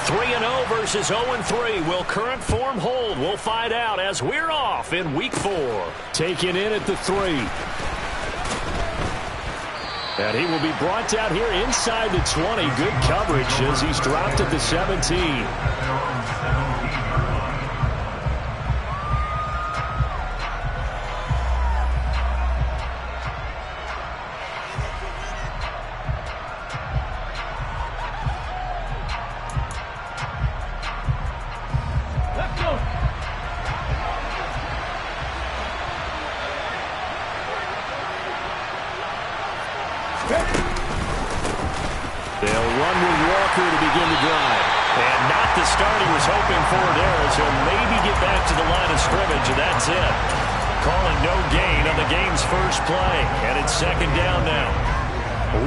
3-0 versus 0-3. Will current form hold? We'll find out as we're off in Week 4. Taken in at the 3. And he will be brought down here inside the 20. Good coverage as he's dropped at the 17.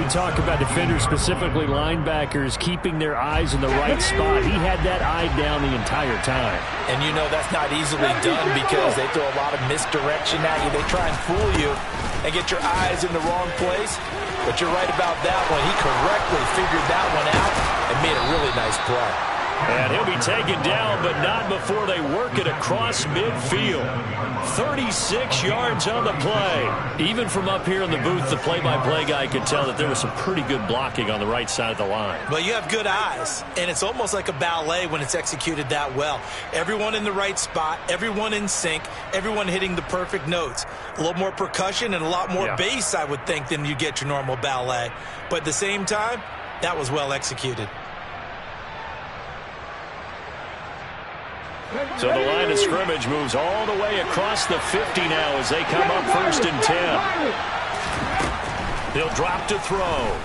Talk about defenders, specifically linebackers, keeping their eyes in the right spot. He had that eye down the entire time. And you know that's not easily done because they throw a lot of misdirection at you. They try and fool you and get your eyes in the wrong place. But you're right about that one. He correctly figured that one out and made a really nice play. And he'll be taken down, but not before they work it across midfield. 36 yards on the play. Even from up here in the booth, the play-by-play guy could tell that there was some pretty good blocking on the right side of the line. Well, you have good eyes, and it's almost like a ballet when it's executed that well. Everyone in the right spot, everyone in sync, everyone hitting the perfect notes. A little more percussion and a lot more bass, I would think, than you get your normal ballet. But at the same time, that was well executed. So the line of scrimmage moves all the way across the 50 now as they come up 1st and 10. He'll drop to throw.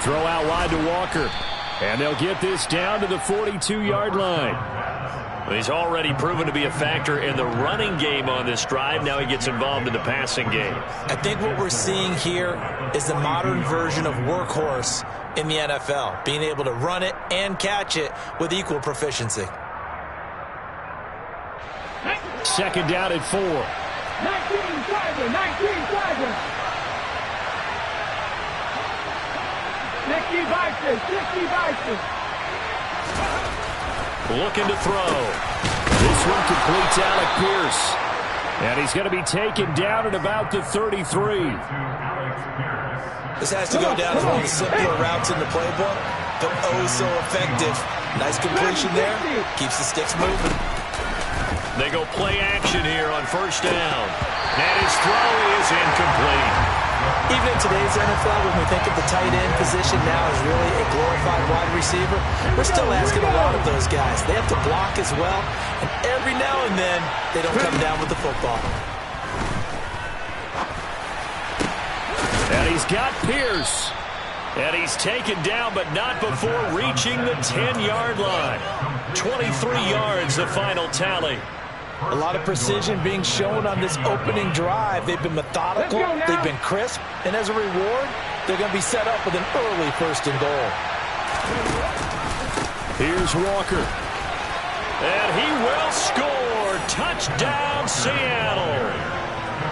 Throw out wide to Walker. And they'll get this down to the 42-yard line. He's already proven to be a factor in the running game on this drive. Now he gets involved in the passing game. I think what we're seeing here is the modern version of workhorse in the NFL, being able to run it and catch it with equal proficiency. 2nd down at 4. 19 Tiger, 19 Tiger. 60 Bison, 60 Bison. Looking to throw. This one completes Alec Pierce. And he's going to be taken down at about the 33. This has to go down as one of the simpler routes in the playbook, but oh so effective. Nice completion there. Keeps the sticks moving. They go play action here on 1st down. And his throw is incomplete. Even in today's NFL, when we think of the tight end position now as really a glorified wide receiver, we're still asking a lot of those guys. They have to block as well, and every now and then, they don't come down with the football. And he's got Pierce. And he's taken down, but not before reaching the 10-yard line. 23 yards, the final tally. A lot of precision being shown on this opening drive. They've been methodical, they've been crisp, and as a reward, they're going to be set up with an early 1st and goal. Here's Walker. And he will score. Touchdown, Seattle.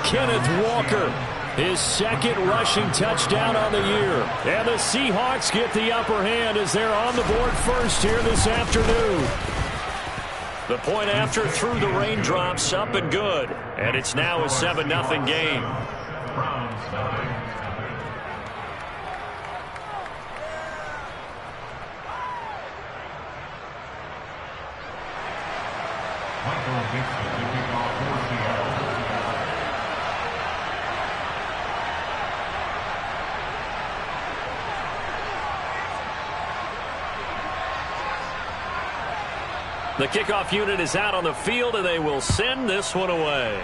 Kenneth Walker, his 2nd rushing touchdown on the year. And the Seahawks get the upper hand as they're on the board first here this afternoon. The point after through the raindrops, up and good. And it's now a 7-0 game. The kickoff unit is out on the field, and they will send this one away.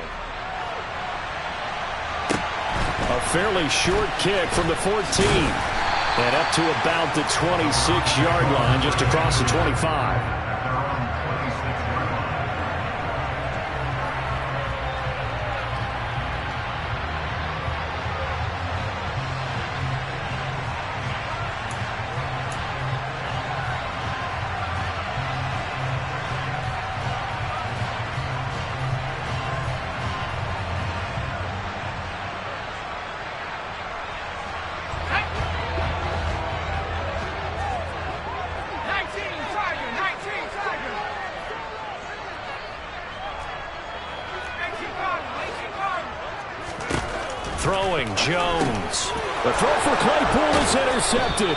A fairly short kick from the 14. And up to about the 26-yard line, just across the 25. throwing. Jones. The throw for Claypool is intercepted.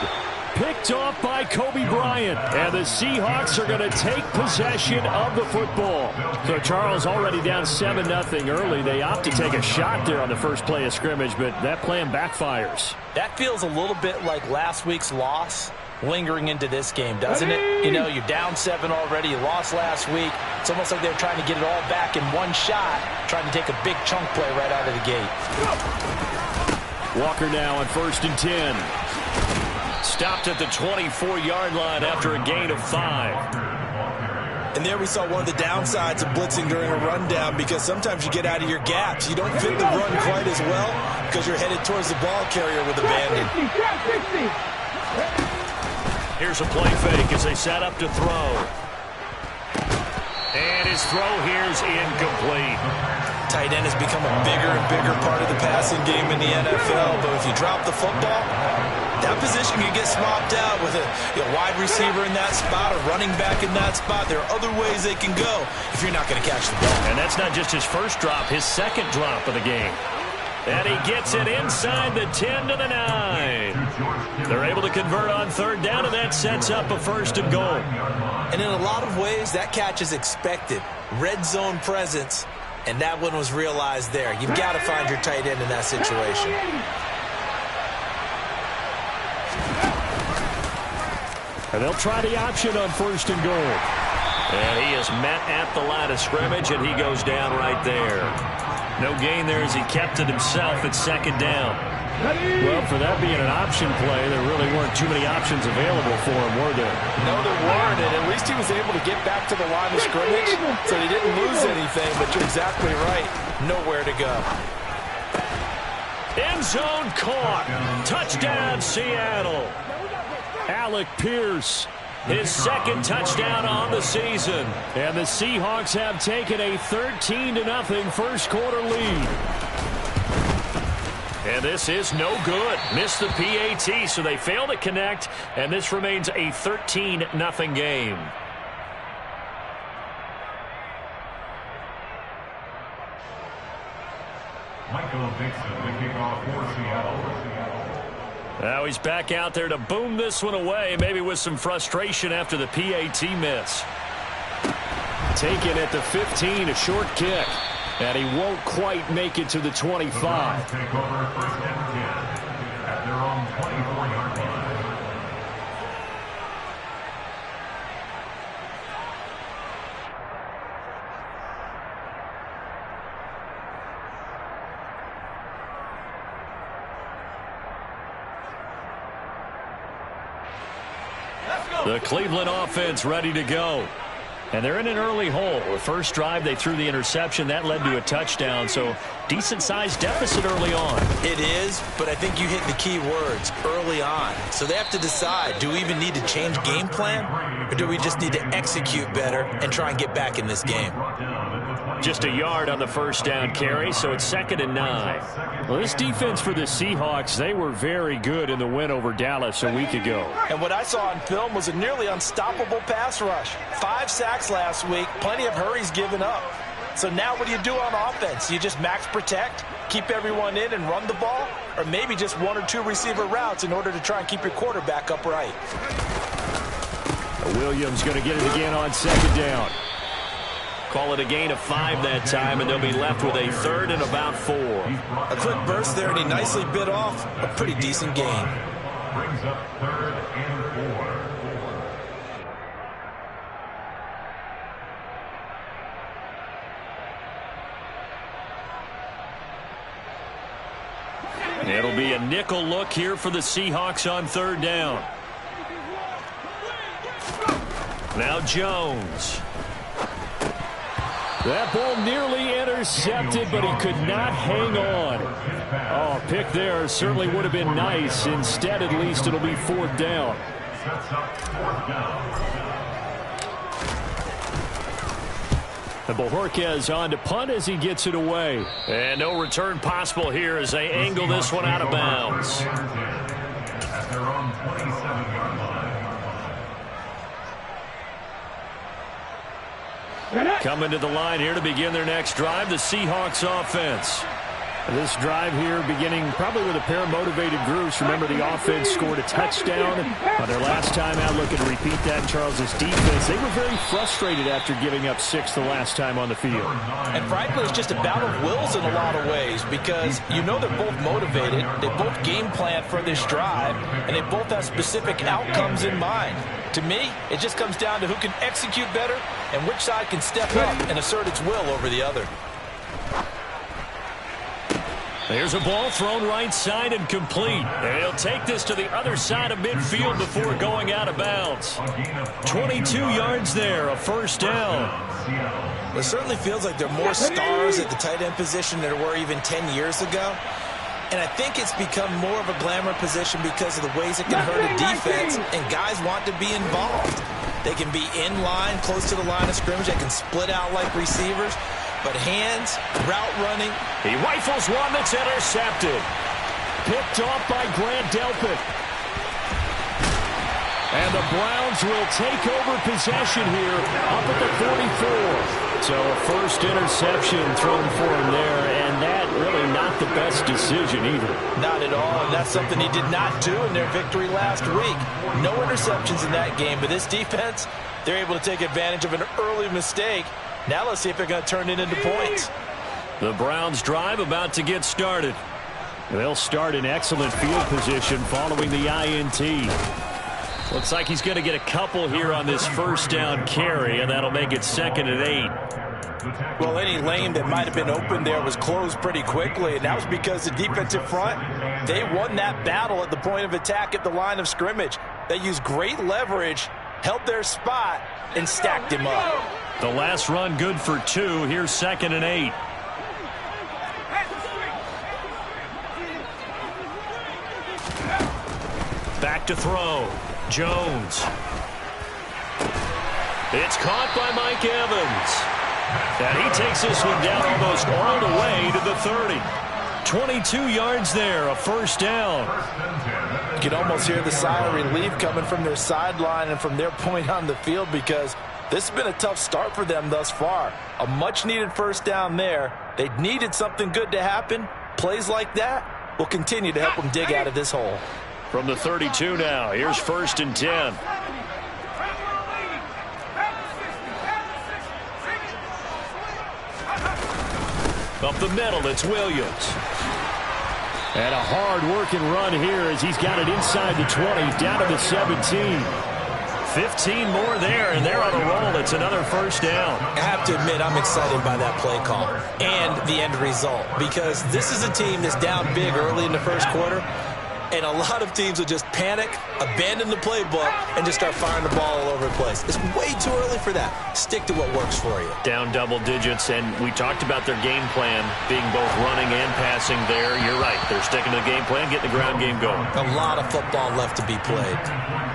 Picked off by Kobe Bryant. And the Seahawks are going to take possession of the football. So Charles already down 7-0 early. They opt to take a shot there on the first play of scrimmage, but that plan backfires. That feels a little bit like last week's loss lingering into this game, doesn't it? You know, you're down 7 already. You lost last week. It's almost like they're trying to get it all back in one shot, trying to take a big chunk play right out of the gate. Walker now on 1st and 10. Stopped at the 24-yard line after a gain of 5. And there we saw one of the downsides of blitzing during a rundown, because sometimes you get out of your gaps. You don't fit the run quite as well because you're headed towards the ball carrier with abandon. Here's a play fake as they set up to throw. And his throw here's incomplete. Tight end has become a bigger and bigger part of the passing game in the NFL, but if you drop the football, that position can get swapped out with a wide receiver in that spot, a running back in that spot. There are other ways they can go if you're not going to catch the ball. And that's not just his first drop, his second drop of the game. And he gets it inside the 10 to the 9. They're able to convert on 3rd down, and that sets up a 1st and goal. And in a lot of ways, that catch is expected. Red zone presence, and that one was realized there. You've got to find your tight end in that situation. And they'll try the option on 1st and goal. And he is met at the line of scrimmage, and he goes down right there. No gain there as he kept it himself at 2nd down. Well, for that being an option play, there really weren't too many options available for him, were there? No, there weren't, and at least he was able to get back to the line of scrimmage, so he didn't lose anything, but you're exactly right. Nowhere to go. End zone caught. Touchdown, Seattle. Alec Pierce, his 2nd touchdown on the season. And the Seahawks have taken a 13-0 first quarter lead. And this is no good. Missed the PAT, so they fail to connect, and this remains a 13-0 game. Michael Dixon, the kickoff for Seattle. Now he's back out there to boom this one away, maybe with some frustration after the PAT miss. Taken at the 15, a short kick. And he won't quite make it to the 25. Take over 1st and 10 at their own 24-yard line. The Cleveland offense ready to go. And they're in an early hole. The first drive, they threw the interception. That led to a touchdown, so decent-sized deficit early on. It is, but I think you hit the key words, early on. So they have to decide, do we even need to change game plan, or do we just need to execute better and try and get back in this game? Just a yard on the first down carry, so it's 2nd and 9. Well, this defense for the Seahawks, they were very good in the win over Dallas a week ago. And what I saw on film was a nearly unstoppable pass rush. 5 sacks last week, plenty of hurries given up. So now what do you do on offense? You just max protect, keep everyone in and run the ball, or maybe just 1 or 2 receiver routes in order to try and keep your quarterback upright. Williams going to get it again on 2nd down. Call it a gain of 5 that time, and they'll be left with a 3rd and about 4. A quick burst there, and he nicely bit off a pretty decent gain. Brings up 3rd and 4. It'll be a nickel look here for the Seahawks on 3rd down. Now Jones. That ball nearly intercepted, but he could not hang on. Oh, pick there certainly would have been nice. Instead, at least, it'll be 4th down. Sets up 4th down. And Bojorquez on to punt as he gets it away. And no return possible here as they angle this one out of bounds. At their own 27-yard line. Coming to the line here to begin their next drive, the Seahawks offense. This drive here beginning probably with a pair of motivated groups. Remember, the offense scored a touchdown on their last time out. Looking to repeat that. Charles' defense, they were very frustrated after giving up 6 the last time on the field. And frankly, it's just a battle of wills in a lot of ways because you know they're both motivated. They both game plan for this drive, and they both have specific outcomes in mind. To me, it just comes down to who can execute better and which side can step up and assert its will over the other. There's a ball thrown right side and complete. And he'll take this to the other side of midfield before going out of bounds. 22 yards there, a first down. It certainly feels like there are more stars at the tight end position than there were even 10 years ago. And I think it's become more of a glamour position because of the ways it can hurt a defense, and guys want to be involved. They can be in line, close to the line of scrimmage. They can split out like receivers. But hands, route running. He rifles one that's intercepted. Picked off by Grant Delpit. And the Browns will take over possession here up at the 44. So a first interception thrown for him there, and that really not the best decision either. Not at all, and that's something he did not do in their victory last week. No interceptions in that game, but this defense, they're able to take advantage of an early mistake. Now let's see if they're going to turn it into points. The Browns drive about to get started. They'll start in excellent field position following the INT. Looks like he's going to get a couple here on this first down carry, and that'll make it 2nd and 8. Well, any lane that might have been open there was closed pretty quickly, and that was because the defensive front, they won that battle at the point of attack at the line of scrimmage. They used great leverage, held their spot, and stacked him up. The last run good for 2. Here's 2nd and 8. Back to throw. Jones. It's caught by Mike Evans. And he takes this one down almost all the way to the 30. 22 yards there, a first down. You can almost hear the sigh of relief coming from their sideline and from their point on the field because this has been a tough start for them thus far. A much-needed first down there. They needed something good to happen. Plays like that will continue to help them dig out of this hole. From the 32 now, here's 1st and 10. Up the middle, it's Williams. And a hard-working run here as he's got it inside the 20, down to the 17. 15 more there, and they're on a roll. It's another first down. I have to admit, I'm excited by that play call and the end result because this is a team that's down big early in the first quarter, and a lot of teams will just panic, abandon the playbook, and just start firing the ball all over the place. It's way too early for that. Stick to what works for you. Down double digits, and we talked about their game plan being both running and passing there. You're right. They're sticking to the game plan, getting the ground game going. A lot of football left to be played.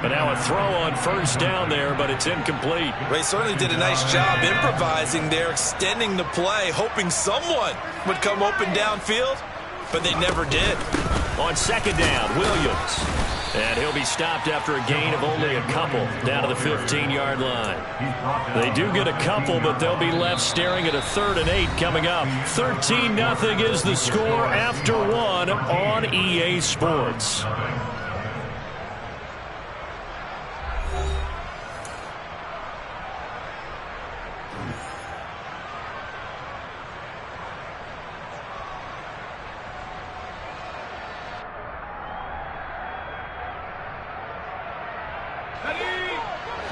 But now a throw on first down there, but it's incomplete. They certainly did a nice job improvising there, extending the play, hoping someone would come open downfield, but they never did. On 2nd down, Williams. And he'll be stopped after a gain of only a couple down to the 15-yard line. They do get a couple, but they'll be left staring at a 3rd and 8 coming up. 13-0 is the score after 1 on EA Sports.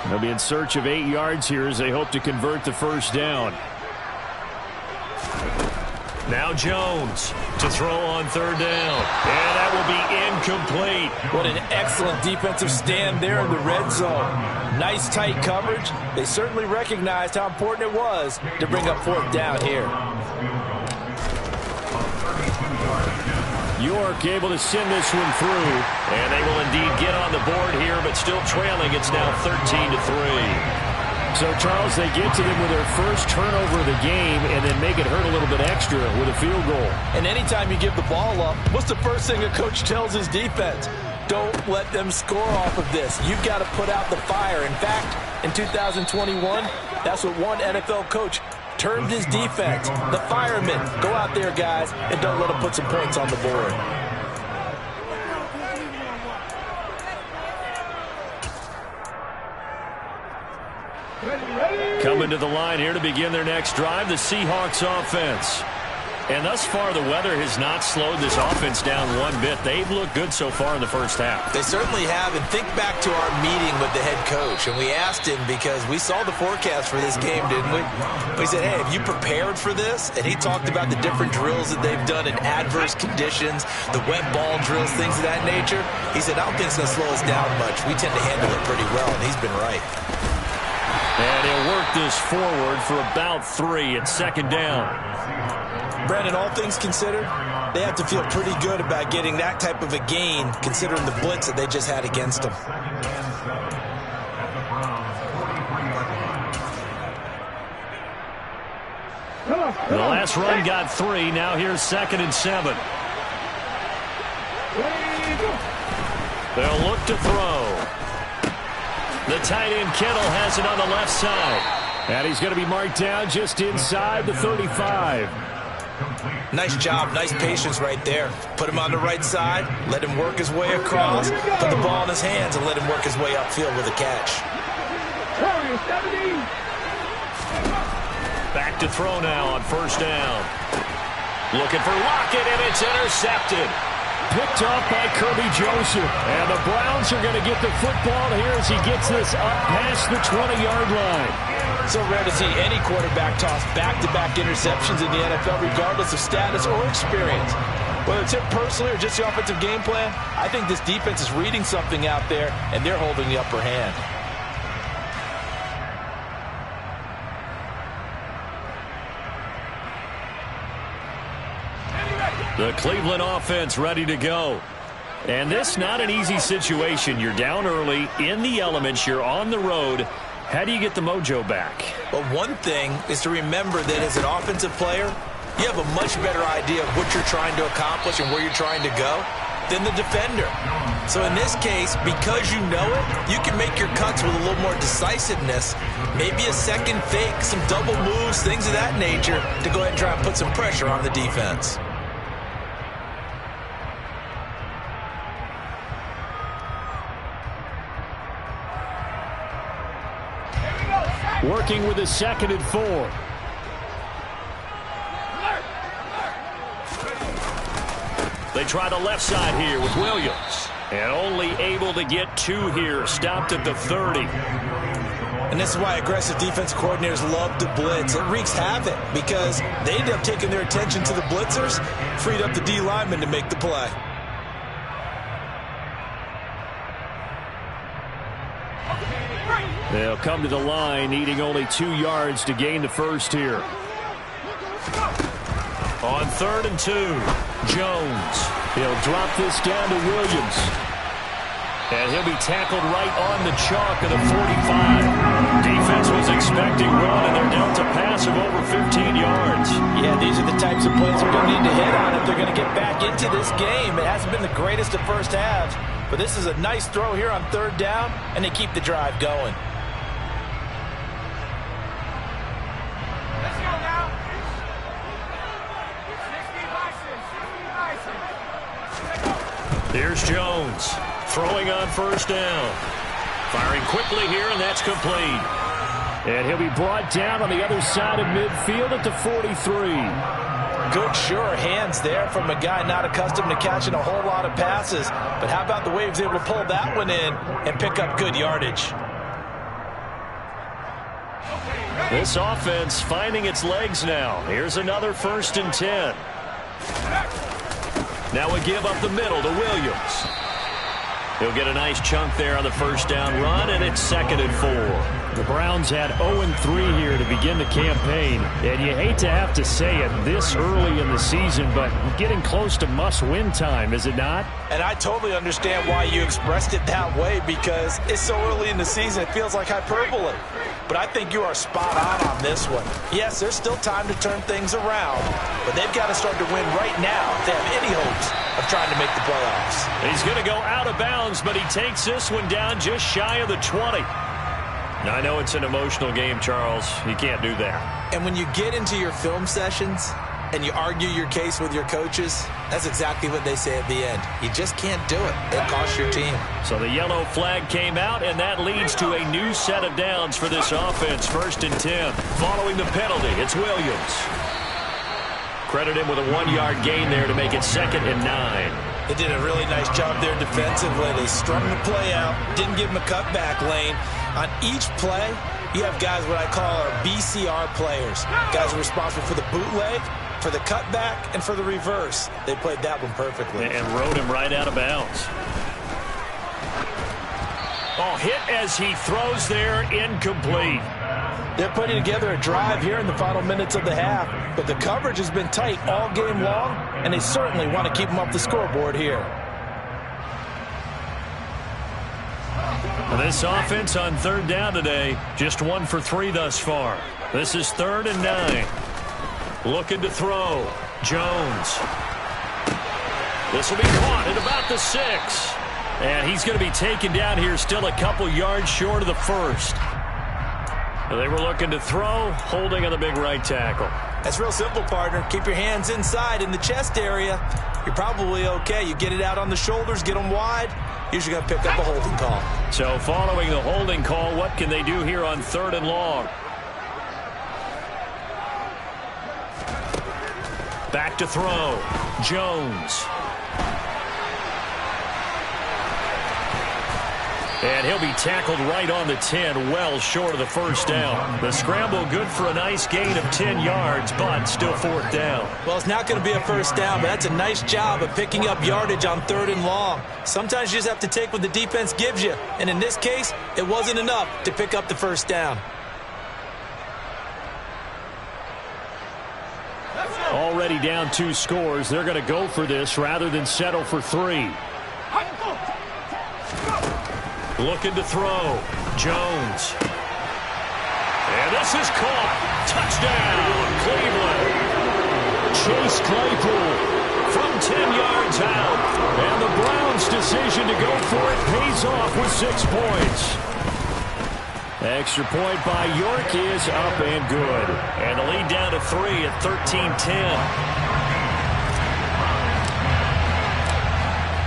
They'll be in search of 8 yards here as they hope to convert the first down. Now Jones to throw on 3rd down. And that will be incomplete. What an excellent defensive stand there in the red zone. Nice tight coverage. They certainly recognized how important it was to bring up 4th down here. York able to send this one through. And they will indeed get on the board here, but still trailing. It's now 13-3. So, Charles, they get to them with their first turnover of the game and then make it hurt a little bit extra with a field goal. And anytime you give the ball up, what's the first thing a coach tells his defense? Don't let them score off of this. You've got to put out the fire. In fact, in 2021, that's what one NFL coach Termed his defense. The firemen. Go out there, guys, and don't let them put some points on the board. Coming to the line here to begin their next drive, the Seahawks offense. And thus far, the weather has not slowed this offense down one bit. They've looked good so far in the first half. They certainly have. And think back to our meeting with the head coach. And we asked him because we saw the forecast for this game, didn't we? We said, hey, have you prepared for this? And he talked about the different drills that they've done in adverse conditions, the wet ball drills, things of that nature. He said, I don't think it's going to slow us down much. We tend to handle it pretty well, and he's been right. And he'll work this forward for about 3 at second down. Brandon, all things considered, they have to feel pretty good about getting that type of a gain, considering the blitz that they just had against them. The last run got 3. Now here's 2nd and 7. They'll look to throw. The tight end Kittle has it on the left side. And he's going to be marked down just inside the 35. Nice job, nice patience right there. Put him on the right side, let him work his way across, put the ball in his hands, and let him work his way upfield with a catch. Back to throw now on first down. Looking for Lockett, and it's intercepted. Picked off by Kirby Joseph. And the Browns are going to get the football here as he gets this up past the 20-yard line. So rare to see any quarterback toss back-to-back interceptions in the NFL, regardless of status or experience. Whether it's him personally or just the offensive game plan, I think this defense is reading something out there, and they're holding the upper hand. The Cleveland offense ready to go. And this not an easy situation. You're down early, in the elements, you're on the road. How do you get the mojo back? Well, one thing is to remember that as an offensive player, you have a much better idea of what you're trying to accomplish and where you're trying to go than the defender. So in this case, because you know it, you can make your cuts with a little more decisiveness, maybe a second fake, some double moves, things of that nature, to go ahead and try and put some pressure on the defense. Working with a 2nd and 4. They try the left side here with Williams. And only able to get 2 here. Stopped at the 30. And this is why aggressive defense coordinators love to blitz. It wreaks havoc because they end up taking their attention to the blitzers, freed up the D lineman to make the play. They'll come to the line, needing only 2 yards to gain the first here. On 3rd and 2, Jones. He'll drop this down to Williams. And he'll be tackled right on the chalk of the 45. Defense was expecting run, and they're down to pass of over 15 yards. Yeah, these are the types of plays they're going to need to hit on if they're going to get back into this game. It hasn't been the greatest of first halves, but this is a nice throw here on 3rd down, and they keep the drive going. Here's Jones, throwing on 1st down. Firing quickly here, and that's complete. And he'll be brought down on the other side of midfield at the 43. Good, sure hands there from a guy not accustomed to catching a whole lot of passes. But how about the way he was able to pull that one in and pick up good yardage? This offense finding its legs now. Here's another 1st and 10. Now we give up the middle to Williams. He'll get a nice chunk there on the 1st down run, and it's 2nd and 4. The Browns had 0-3 here to begin the campaign, and you hate to have to say it this early in the season, but getting close to must-win time, is it not? And I totally understand why you expressed it that way, because it's so early in the season, it feels like hyperbole. But I think you are spot on this one. Yes, there's still time to turn things around, but they've got to start to win right now if they have any hopes of trying to make the playoffs. He's going to go out of bounds, but he takes this one down just shy of the 20. I know it's an emotional game, Charles. You can't do that. And when you get into your film sessions and you argue your case with your coaches, that's exactly what they say at the end. You just can't do it. It costs your team. So the yellow flag came out, and that leads to a new set of downs for this offense. 1st and 10. Following the penalty, it's Williams. Credit him with a 1-yard gain there to make it 2nd and 9. They did a really nice job there defensively. They strung the play out, didn't give him a cutback lane. On each play, you have guys what I call our BCR players. Guys are responsible for the bootleg, for the cutback, and for the reverse. They played that one perfectly. And rode him right out of bounds. Oh, hit as he throws there, incomplete. They're putting together a drive here in the final minutes of the half, but the coverage has been tight all game long, and they certainly want to keep them off the scoreboard here. This offense on 3rd down today, just 1 for 3 thus far. This is 3rd and 9. Looking to throw. Jones. This will be caught at about the 6. And he's going to be taken down here, still a couple yards short of the 1st. They were looking to throw, holding on the big right tackle. That's real simple, partner. Keep your hands inside in the chest area. You're probably okay. You get it out on the shoulders, get them wide. Usually going to pick up a holding call. So following the holding call, what can they do here on 3rd and long? Back to throw. Jones. And he'll be tackled right on the 10, well short of the 1st down. The scramble good for a nice gain of 10 yards, but still 4th down. Well, it's not going to be a 1st down, but that's a nice job of picking up yardage on 3rd and long. Sometimes you just have to take what the defense gives you, and in this case, it wasn't enough to pick up the 1st down. Already down 2 scores. They're going to go for this rather than settle for 3. Looking to throw. Jones. And this is caught. Touchdown, Cleveland. Chase Claypool from 10 yards out. And the Browns' decision to go for it pays off with 6 points. Extra point by York is up and good. And the lead down to 3 at 13-10.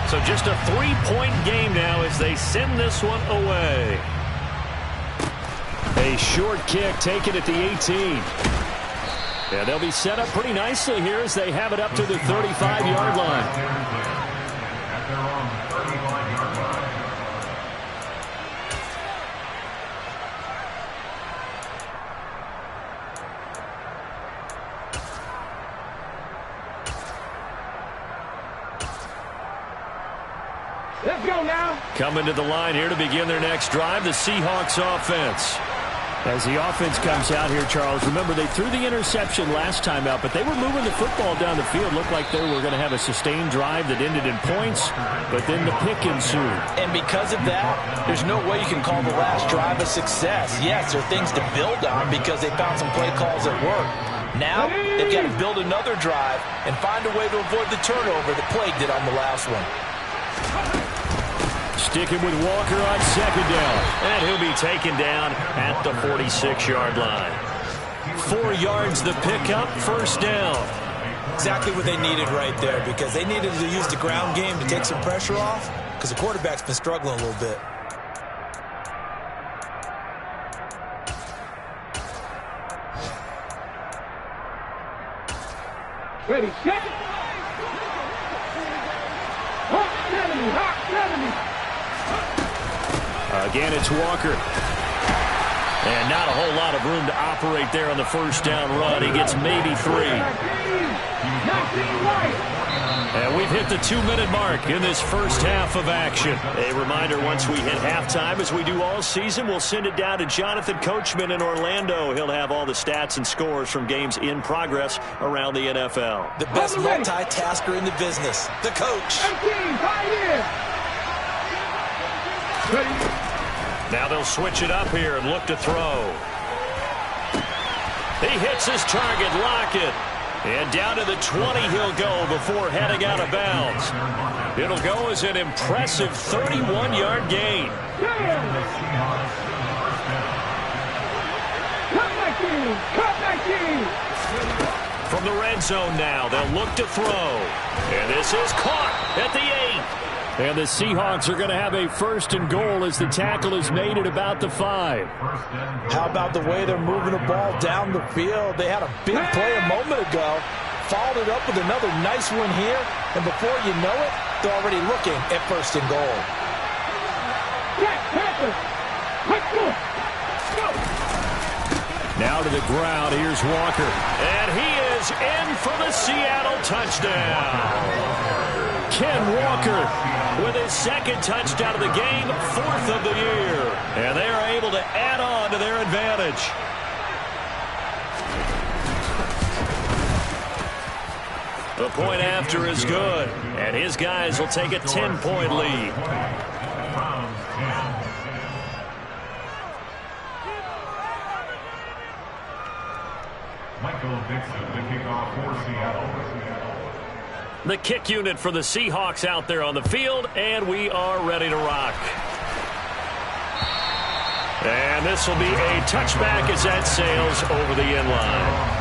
So just a 3-point game now as they send this one away. A short kick taken at the 18. And they'll be set up pretty nicely here as they have it up to the 35-yard line. At their own 35-yard line. Let's go now. Coming to the line here to begin their next drive, the Seahawks offense. As the offense comes out here, Charles, remember they threw the interception last time out, but they were moving the football down the field. Looked like they were going to have a sustained drive that ended in points, but then the pick ensued. And because of that, there's no way you can call the last drive a success. Yes, there are things to build on because they found some play calls that work. Now, they've got to build another drive and find a way to avoid the turnover that plagued it on the last one. Sticking with Walker on 2nd down. And he'll be taken down at the 46-yard line. 4 yards the pickup, 1st down. Exactly what they needed right there because they needed to use the ground game to take some pressure off because the quarterback's been struggling a little bit. Ready, set. Hawk 70, Hawk 70. Again, it's Walker. And not a whole lot of room to operate there on the 1st down run. He gets maybe 3. And we've hit the 2-minute mark in this first half of action. A reminder, once we hit halftime, as we do all season, we'll send it down to Jonathan Coachman in Orlando. He'll have all the stats and scores from games in progress around the NFL. The best multitasker in the business, the coach. Now they'll switch it up here and look to throw. He hits his target, Lockett. And down to the 20 he'll go before heading out of bounds. It'll go as an impressive 31-yard gain. 19. Cut 19. From the red zone now, they'll look to throw. And this is caught at the 8. And the Seahawks are going to have a 1st and goal as the tackle is made at about the 5. How about the way they're moving the ball down the field? They had a big play a moment ago. Followed it up with another nice one here. And before you know it, they're already looking at 1st and goal. Now to the ground. Here's Walker. And he is in for the Seattle touchdown. Ken Walker with his 2nd touchdown of the game, 4th of the year. And they are able to add on to their advantage. The point after is good. And his guys will take a 10-point lead. Michael Dixon, the kickoff for Seattle. The kick unit for the Seahawks out there on the field, and we are ready to rock. And this will be a touchback as that sails over the end line.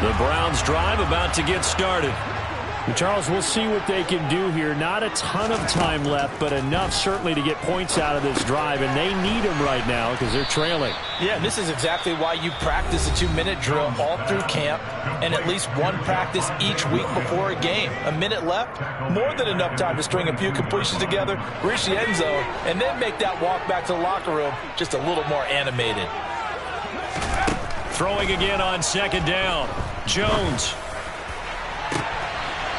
The Browns drive about to get started. Charles, we'll see what they can do here. Not a ton of time left, but enough certainly to get points out of this drive, and they need them right now because they're trailing. Yeah, and this is exactly why you practice a 2-minute drill all through camp and at least one practice each week before a game. A minute left, more than enough time to string a few completions together, reach the end zone, and then make that walk back to the locker room just a little more animated. Throwing again on 2nd down. Jones.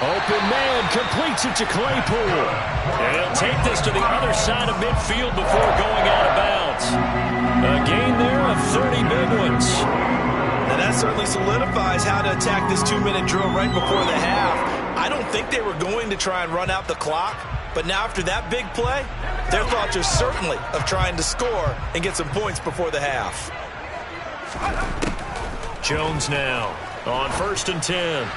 Open man, completes it to Claypool. And he'll take this to the other side of midfield before going out of bounds. A gain there of 30 big ones. And that certainly solidifies how to attack this 2-minute drill right before the half. I don't think they were going to try and run out the clock, but now after that big play, their thoughts are certainly of trying to score and get some points before the half. Jones now on 1st and 10.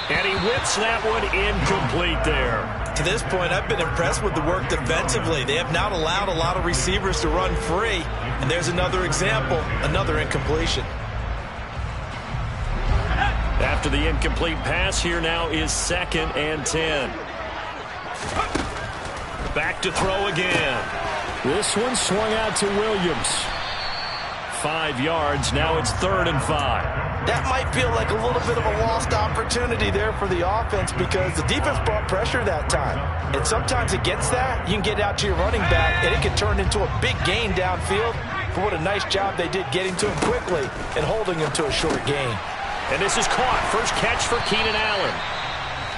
And he whips that one incomplete there. To this point, I've been impressed with the work defensively. They have not allowed a lot of receivers to run free. And there's another example, another incompletion. After the incomplete pass, here now is 2nd and 10. Back to throw again. This one swung out to Williams. 5 yards. Now it's 3rd and 5. That might feel like a little bit of a lost opportunity there for the offense because the defense brought pressure that time. And sometimes against that, you can get out to your running back, and it can turn into a big gain downfield. But what a nice job they did getting to him quickly and holding him to a short gain. And this is caught. First catch for Keenan Allen.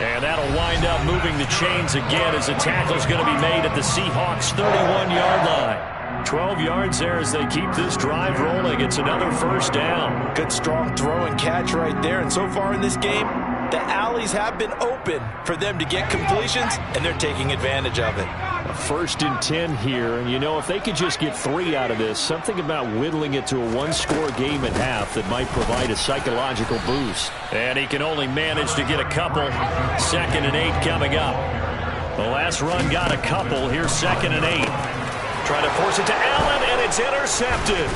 And that'll wind up moving the chains again as the tackle's going to be made at the Seahawks' 31-yard line. 12 yards there as they keep this drive rolling. It's another 1st down. Good strong throw and catch right there. And so far in this game, the alleys have been open for them to get completions, and they're taking advantage of it. A 1st and 10 here, and you know, if they could just get 3 out of this, something about whittling it to a 1-score game at half that might provide a psychological boost. And he can only manage to get a couple. 2nd and 8 coming up. The last run got a couple. Here's 2nd and 8. Trying to force it to Allen, and it's intercepted.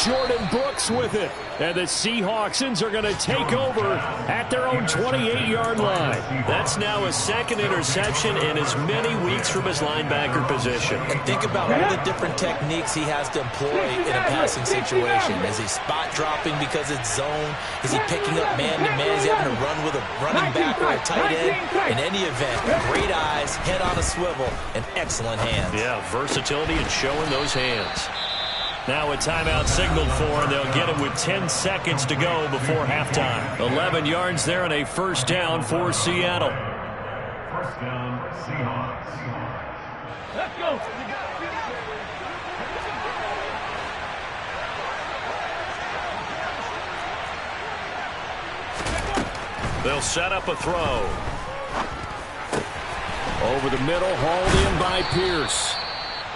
Jordan Brooks with it. And the Seahawksans are going to take over at their own 28-yard line. That's now his 2nd interception in as many weeks from his linebacker position. And think about all the different techniques he has to employ in a passing situation. Is he spot dropping because it's zone? Is he picking up man-to-man? Is he having to run with a running back or a tight end? In any event, great eyes, head on a swivel, and excellent hands. Yeah, versatility and showing those hands. Now a timeout signaled for, and they'll get it with 10 seconds to go before halftime. 11 yards there and a 1st down for Seattle. 1st down, Seahawks. Let's go. They'll set up a throw. Over the middle, hauled in by Pierce.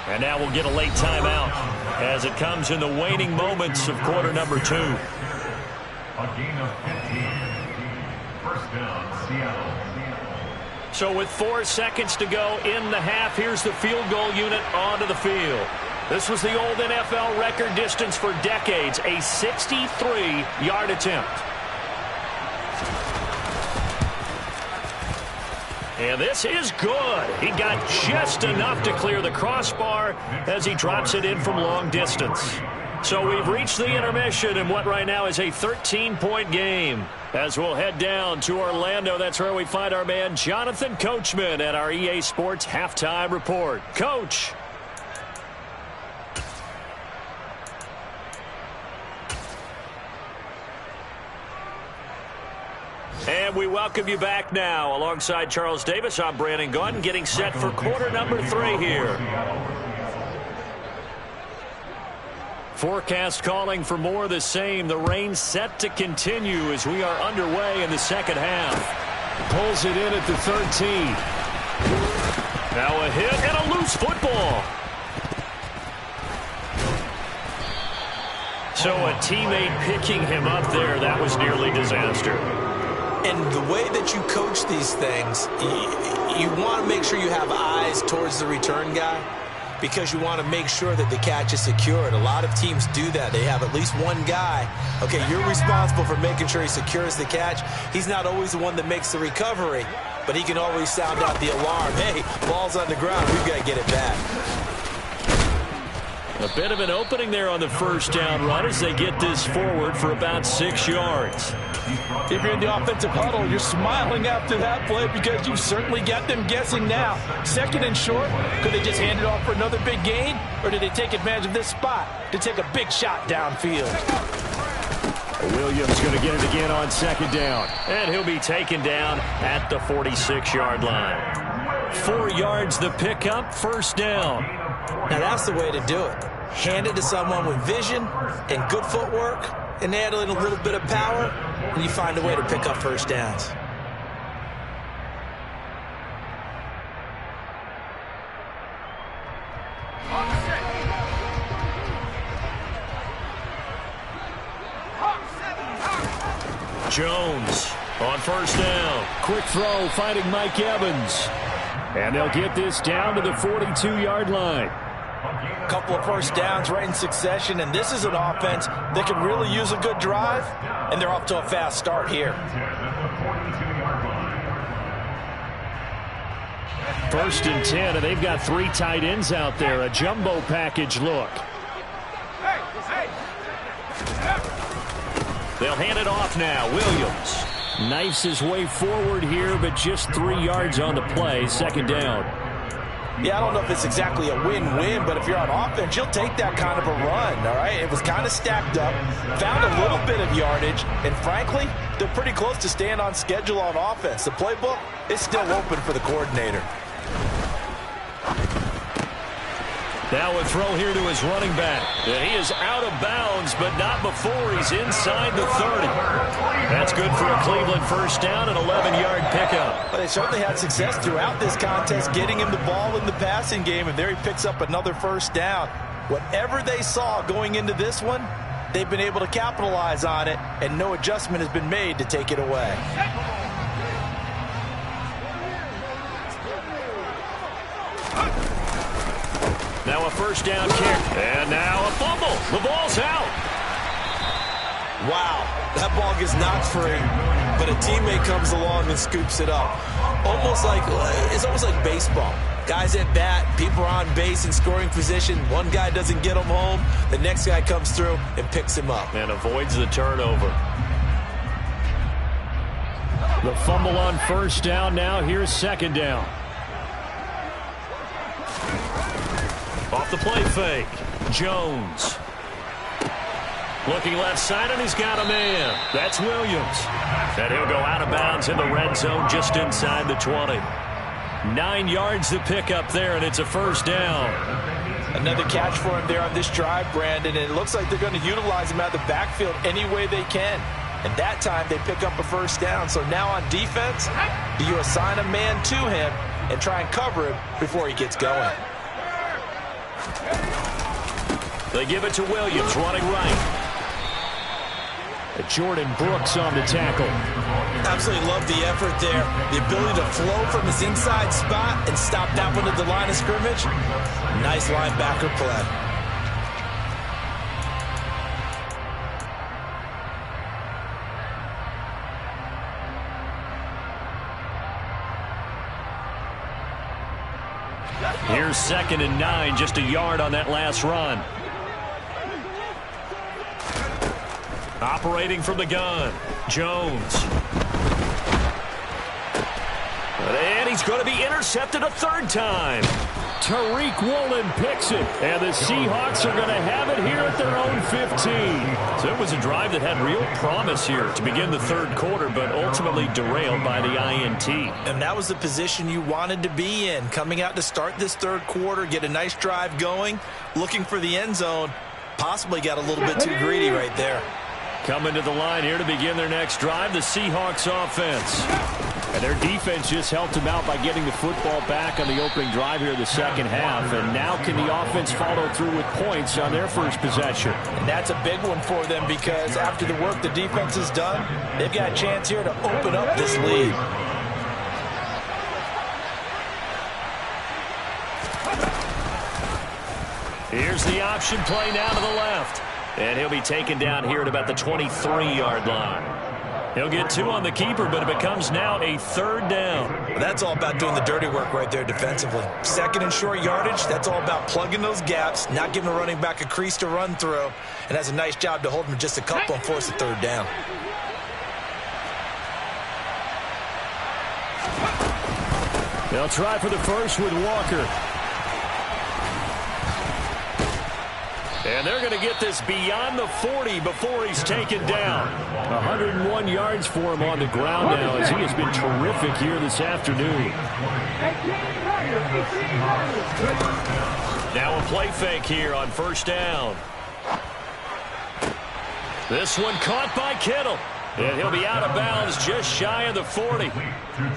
And now we'll get a late timeout as it comes in the waning moments of quarter number 2. A gain of 15. First down, Seattle. So with 4 seconds to go in the half, here's the field goal unit onto the field. This was the old NFL record distance for decades, a 63-yard attempt. And this is good. He got just enough to clear the crossbar as he drops it in from long distance. So we've reached the intermission in what right now is a 13-point game. As we'll head down to Orlando, that's where we find our man Jonathan Coachman at our EA Sports Halftime Report. Coach. And we welcome you back now. Alongside Charles Davis, I'm Brandon Gunn, getting set for quarter number 3 here. Forecast calling for more of the same. The rain set to continue as we are underway in the second half. Pulls it in at the 13. Now a hit and a loose football. So a teammate picking him up there, that was nearly disaster. And the way that you coach these things, you want to make sure you have eyes towards the return guy because you want to make sure that the catch is secured. A lot of teams do that. They have at least one guy. Okay, you're responsible for making sure he secures the catch. He's not always the one that makes the recovery, but he can always sound out the alarm. Hey, ball's on the ground. We've got to get it back. A bit of an opening there on the first down run as they get this forward for about 6 yards. If you're in the offensive huddle, you're smiling after that play because you certainly got them guessing now. Second and short, could they just hand it off for another big gain? Or did they take advantage of this spot to take a big shot downfield? Williams going to get it again on second down. And he'll be taken down at the 46-yard line. 4 yards the pickup, first down. Now that's the way to do it. Hand it to someone with vision and good footwork and add in a little bit of power, and you find a way to pick up first downs. Jones on first down. Quick throw, finding Mike Evans. And they'll get this down to the 42-yard line. A couple of first downs right in succession, and this is an offense that can really use a good drive, and they're off to a fast start here. First and 10, and they've got 3 tight ends out there. A jumbo package look. They'll hand it off now. Williams knifes his way forward here, but just 3 yards on the play. Second down. Yeah, I don't know if it's exactly a win-win, but if you're on offense, you'll take that kind of a run, all right? It was kind of stacked up, found a little bit of yardage, and frankly, they're pretty close to staying on schedule on offense. The playbook is still open for the coordinator. Now a throw here to his running back. And he is out of bounds, but not before he's inside the 30. That's good for a Cleveland first down, an 11-yard pickup. Well, they certainly had success throughout this contest getting him the ball in the passing game, and there he picks up another first down. Whatever they saw going into this one, they've been able to capitalize on it, and no adjustment has been made to take it away. Now a first down kick, and now a fumble. The ball's out. Wow, that ball gets knocked free, but a teammate comes along and scoops it up. It's almost like baseball. Guys at bat, people are on base in scoring position. One guy doesn't get him home. The next guy comes through and picks him up. And avoids the turnover. The fumble on first down. Now here's second down. Off the play fake. Jones. Looking left side, and he's got a man. That's Williams. And he'll go out of bounds in the red zone just inside the 20. 9 yards to pick up there, and it's a first down. Another catch for him there on this drive, Brandon, and it looks like they're going to utilize him out of the backfield any way they can. And that time they pick up a first down. So now on defense, do you assign a man to him and try and cover him before he gets going? They give it to Williams, running right. Jordan Brooks on the tackle. Absolutely love the effort there. The ability to flow from his inside spot and stop that one at the line of scrimmage. Nice linebacker play. Here's 2nd and 9, just a yard on that last run. Operating from the gun, Jones. And he's going to be intercepted a 3rd time. Tariq Woolen picks it, and the Seahawks are going to have it here at their own 15. So it was a drive that had real promise here to begin the 3rd quarter, but ultimately derailed by the INT. And that was the position you wanted to be in, coming out to start this 3rd quarter, get a nice drive going, looking for the end zone. Possibly got a little bit too greedy right there. Coming to the line here to begin their next drive, the Seahawks offense. And their defense just helped them out by getting the football back on the opening drive here in the 2nd half. And now can the offense follow through with points on their first possession? And that's a big one for them because after the work the defense has done, they've got a chance here to open up this lead. Here's the option play now to the left. And he'll be taken down here at about the 23-yard line. He'll get 2 on the keeper, but it becomes now a 3rd down. That's all about doing the dirty work right there defensively. 2nd and short yardage, that's all about plugging those gaps, not giving a running back a crease to run through, and has a nice job to hold him just a couple and force a 3rd down. They'll try for the first with Walker. And they're going to get this beyond the 40 before he's taken down. 101 yards for him on the ground now as he has been terrific here this afternoon. Now a play fake here on 1st down. This one caught by Kittle. And he'll be out of bounds just shy of the 40.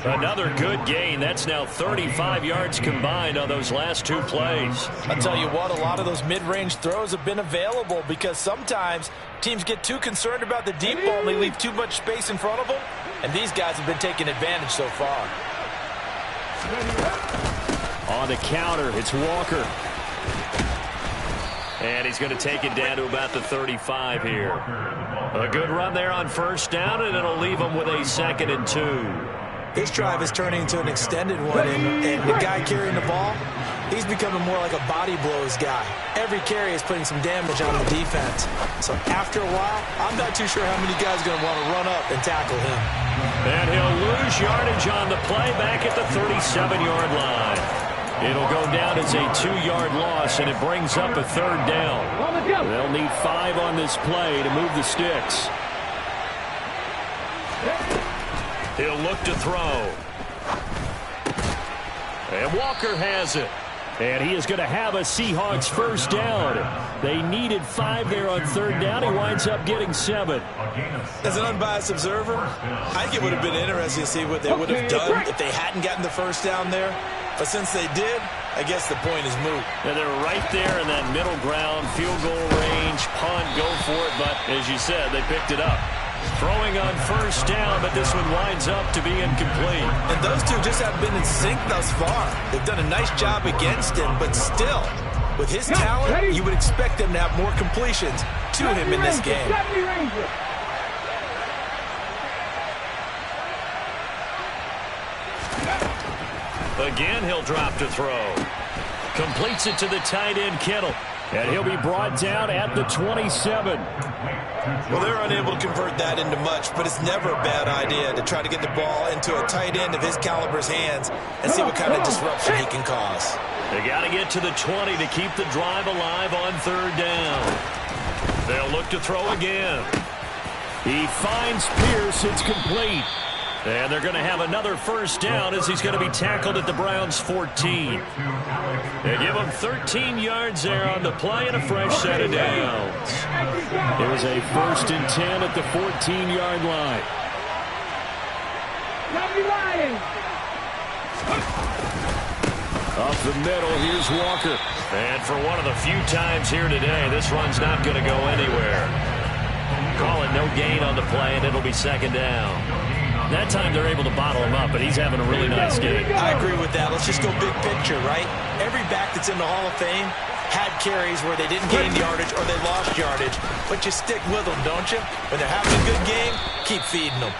Another good gain. That's now 35 yards combined on those last 2 plays. I'll tell you what, a lot of those mid-range throws have been available because sometimes teams get too concerned about the deep ball and they leave too much space in front of them. And these guys have been taking advantage so far. On the counter, it's Walker. And he's going to take it down to about the 35 here. A good run there on 1st down, and it'll leave him with a 2nd and 2. This drive is turning into an extended one, and the guy carrying the ball, he's becoming more like a body blows guy. Every carry is putting some damage on the defense. So after a while, I'm not too sure how many guys are going to want to run up and tackle him. And he'll lose yardage on the play back at the 37-yard line. It'll go down as a 2-yard loss, and it brings up a 3rd down. They'll need 5 on this play to move the sticks. He'll look to throw. And Walker has it. And he is going to have a Seahawks 1st down. They needed 5 there on 3rd down. He winds up getting 7. As an unbiased observer, I think it would have been interesting to see what they would have done if they hadn't gotten the 1st down there. But since they did, I guess the point is moot. And they're right there in that middle ground, field goal range, punt, go for it. But as you said, they picked it up. Throwing on 1st down, but this one winds up to be incomplete. And those two just have been in sync thus far. They've done a nice job against him, but still, with his talent, you would expect them to have more completions to him in this game. Again, he'll drop to throw. Completes it to the tight end, Kittle. And he'll be brought down at the 27. Well, they're unable to convert that into much, but it's never a bad idea to try to get the ball into a tight end of his caliber's hands and see what kind of disruption he can cause. They got to get to the 20 to keep the drive alive on 3rd down. They'll look to throw again. He finds Pierce. It's complete. And they're going to have another 1st down as he's going to be tackled at the Browns' 14. They give him 13 yards there on the play and a fresh set of downs. It was a 1st and 10 at the 14-yard line. Up the middle, here's Walker. And for one of the few times here today, this run's not going to go anywhere. Call it no gain on the play, and it'll be second down. That time they're able to bottle him up, but he's having a really nice game. I agree with that. Let's just go big picture, right? Every back that's in the Hall of Fame had carries where they didn't gain yardage or they lost yardage, but you stick with them, don't you? When they're having a good game, keep feeding them.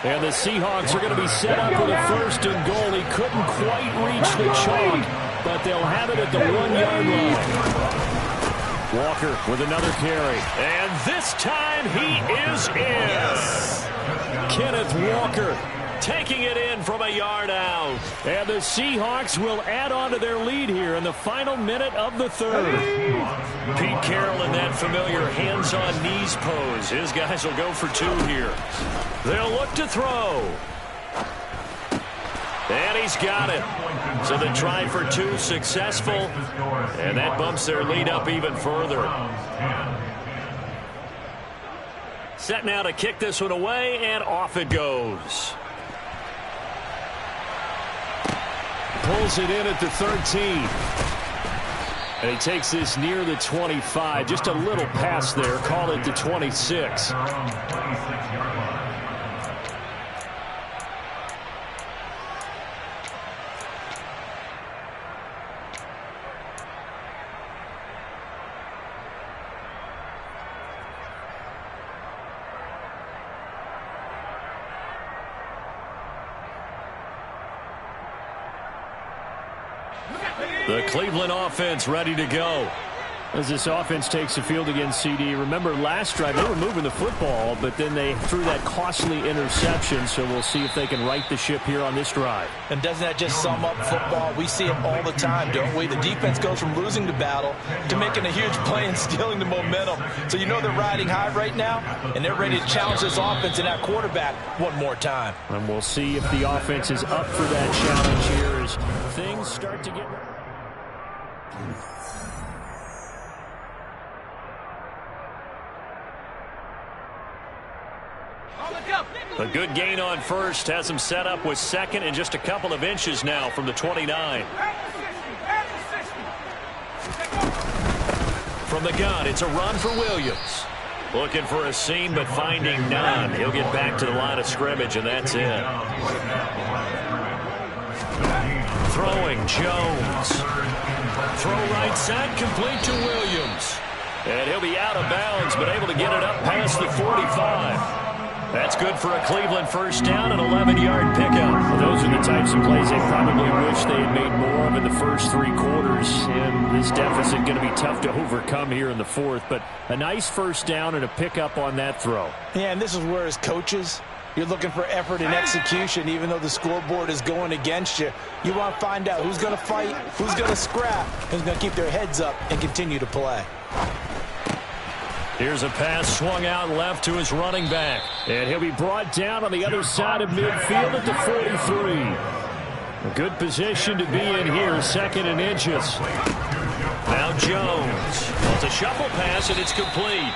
And the Seahawks are going to be set up with a 1st and goal. He couldn't quite reach the chalk, but they'll have it at the 1-yard line. Walker with another carry. And this time he is in. Yes. Kenneth Walker taking it in from a yard out. And the Seahawks will add on to their lead here in the final minute of the 3rd. Pete Carroll in that familiar hands-on knees pose. His guys will go for 2 here. They'll look to throw. And he's got it. So the try for 2 successful. And that bumps their lead up even further. Set now to kick this one away, and off it goes. Pulls it in at the 13. And he takes this near the 25. Just a little pass there. Call it the 26. The Cleveland offense ready to go. As this offense takes the field against CD, remember last drive they were moving the football, but then they threw that costly interception, so we'll see if they can right the ship here on this drive. And doesn't that just sum up football? We see it all the time, don't we? The defense goes from losing the battle to making a huge play and stealing the momentum. So you know they're riding high right now, and they're ready to challenge this offense and that quarterback one more time. And we'll see if the offense is up for that challenge here as things start to get... A good gain on first has him set up with second and just a couple of inches now from the 29. From the gun, it's a run for Williams. Looking for a seam, but finding none. He'll get back to the line of scrimmage, and that's it. Throwing, Jones. Throw right side, complete to Williams. And he'll be out of bounds, but able to get it up past the 45. That's good for a Cleveland first down, an 11-yard pickup. Well, those are the types of plays they probably wish they had made more of in the first 3 quarters. And this deficit going to be tough to overcome here in the 4th. But a nice first down and a pickup on that throw. Yeah, and this is where as coaches, you're looking for effort and execution. Even though the scoreboard is going against you, you want to find out who's going to fight, who's going to scrap, who's going to keep their heads up and continue to play. Here's a pass swung out left to his running back. And he'll be brought down on the other side of midfield at the 43. A good position to be in here, 2nd and inches. Now Jones. Well, it's a shuffle pass, and it's complete.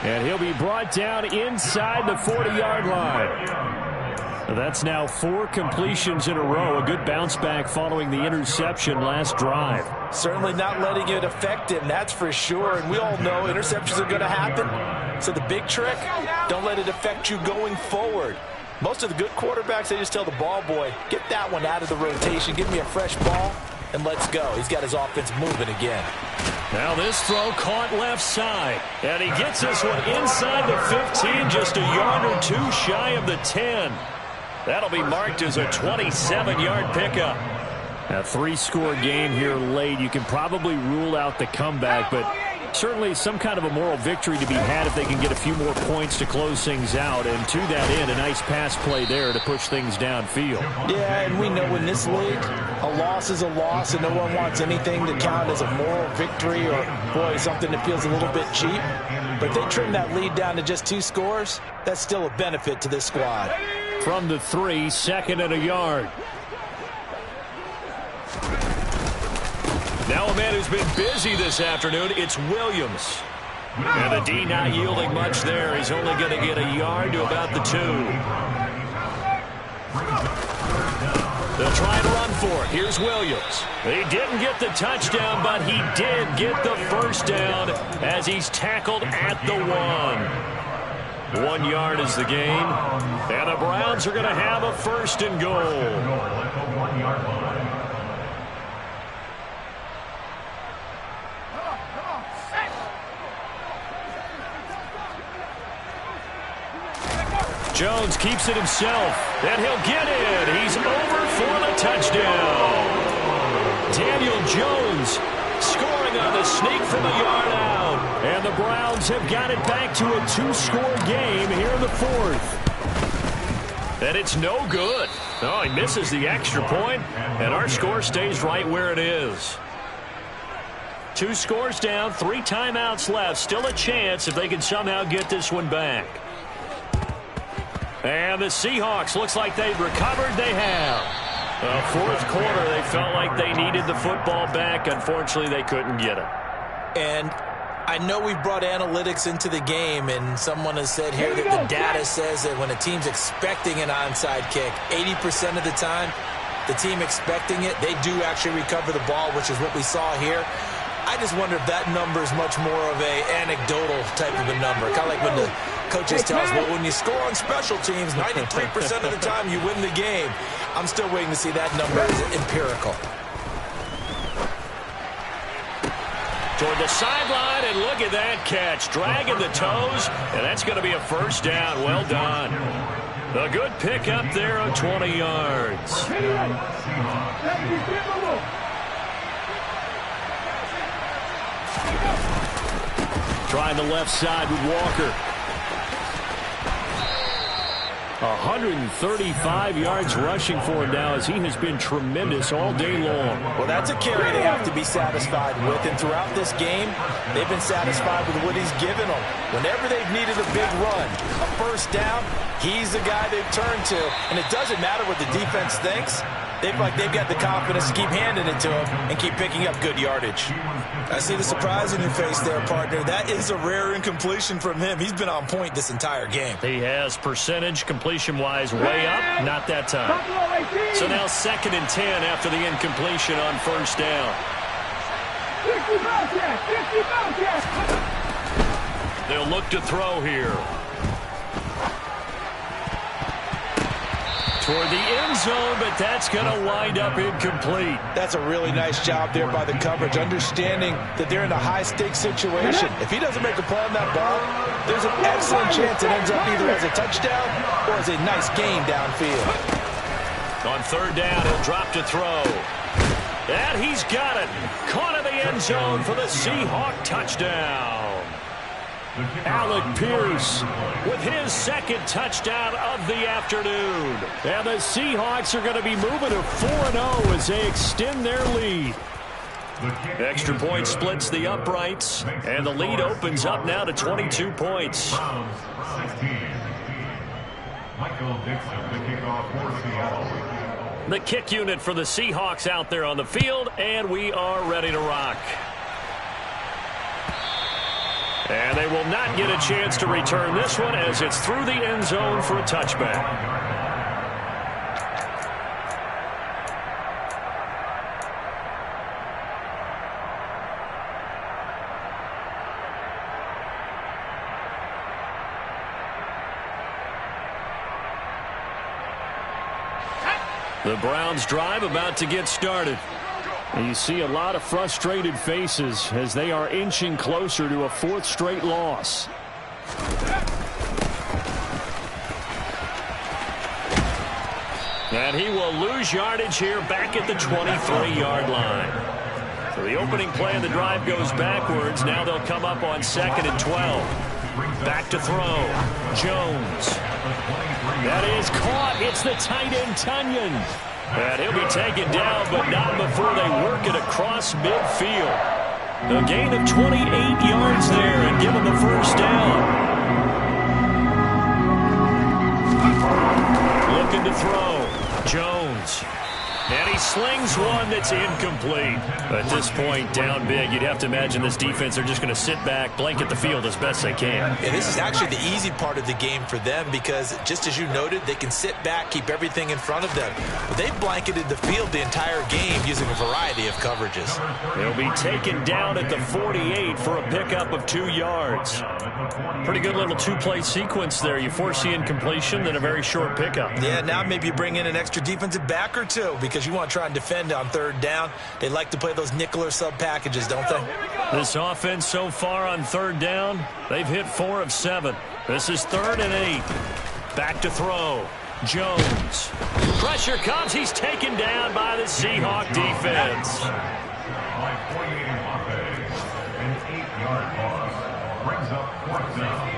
And he'll be brought down inside the 40-yard line. That's now 4 completions in a row. A good bounce back following the interception last drive. Certainly not letting it affect him, that's for sure. And we all know interceptions are going to happen. So the big trick, don't let it affect you going forward. Most of the good quarterbacks, they just tell the ball boy, get that one out of the rotation, give me a fresh ball, and let's go. He's got his offense moving again. Now this throw caught left side. And he gets this one inside the 15, just a yard or 2 shy of the 10. That'll be marked as a 27-yard pickup. A 3-score game here late. You can probably rule out the comeback, but certainly some kind of a moral victory to be had if they can get a few more points to close things out. And to that end, a nice pass play there to push things downfield. Yeah, and we know in this league, a loss is a loss, and no one wants anything to count as a moral victory or, boy, something that feels a little bit cheap. But if they trim that lead down to just 2 scores, that's still a benefit to this squad. From the 3, 2nd and a yard. Now a man who's been busy this afternoon, it's Williams. And the D not yielding much there. He's only going to get a yard to about the 2. They'll try and run for it. Here's Williams. He didn't get the touchdown, but he did get the first down as he's tackled at the 1. 1 yard is the gain. And the Browns are going to have a first and goal. At the 1 yard line. Jones keeps it himself, and he'll get it. He's over for the touchdown. Daniel Jones scoring on the sneak from a yard out. And the Browns have got it back to a 2-score game here in the fourth. And it's no good. Oh, he misses the extra point, and our score stays right where it is. 2 scores down, 3 timeouts left. Still a chance if they can somehow get this one back. And the Seahawks, looks like they've recovered. They have. Fourth quarter, they felt like they needed the football back. Unfortunately, they couldn't get it. And I know we've brought analytics into the game, and someone has said here that the data says that when a team's expecting an onside kick, 80% of the time, the team expecting it, they do actually recover the ball, which is what we saw here. I just wonder if that number is much more of a anecdotal type of a number. Kind of like when the coaches tell us, well, when you score on special teams, 93% of the time you win the game. I'm still waiting to see that number as empirical. Toward the sideline, and look at that catch. Dragging the toes, and that's going to be a first down. Well done. A good pick up there of 20 yards. Trying the left side with Walker. 135 yards rushing for him now, as he has been tremendous all day long. Well, that's a carry they have to be satisfied with, and throughout this game, they've been satisfied with what he's given them. Whenever they've needed a big run, a first down, he's the guy they've turned to, and it doesn't matter what the defense thinks. They've got the confidence to keep handing it to him and keep picking up good yardage. I see the surprise in your face there, partner. That is a rare incompletion from him. He's been on point this entire game. He has percentage completion-wise way up, not that time. So now 2nd and 10 after the incompletion on first down. They'll look to throw here. Toward the end zone, but that's going to wind up incomplete. That's a really nice job there by the coverage, understanding that they're in a high-stakes situation. If he doesn't make a play on that ball, there's an excellent chance it ends up either as a touchdown or as a nice gain downfield. On third down, he'll drop to throw. And he's got it. Caught in the end zone for the Seahawk touchdown. Alec Pierce with his 2nd touchdown of the afternoon. And the Seahawks are going to be moving to 4-0 as they extend their lead. Extra point splits the uprights, and the lead opens up now to 22 points. Browns 16. Michael Dixon, the kickoff for Seattle. The kick unit for the Seahawks out there on the field, and we are ready to rock. And they will not get a chance to return this one as it's through the end zone for a touchback. The Browns drive about to get started. And you see a lot of frustrated faces as they are inching closer to a 4th straight loss. And he will lose yardage here back at the 23-yard line. So the opening play of the drive goes backwards. Now they'll come up on 2nd and 12. Back to throw. Jones. That is caught. It's the tight end, Tunyon. And he'll be taken down, but not before they work it across midfield. A gain of 28 yards there and give him the first down. Looking to throw. Jones. And he's slings one that's incomplete. At this point, down big, you'd have to imagine this defense are just going to sit back, blanket the field as best they can. Yeah, this is actually the easy part of the game for them because, just as you noted, they can sit back, keep everything in front of them. But they've blanketed the field the entire game using a variety of coverages. They'll be taken down at the 48 for a pickup of 2 yards. Pretty good little two-play sequence there. You force the incompletion, then a very short pickup. Yeah, now maybe you bring in an extra defensive back or two because you want to try and defend on 3rd down. They like to play those nickel or sub packages, don't they? This offense so far on 3rd down, they've hit 4 of 7. This is 3rd and 8. Back to throw. Jones. Pressure comes. He's taken down by the Seahawk defense. By 48 an 8-yard loss. Brings up 4th down.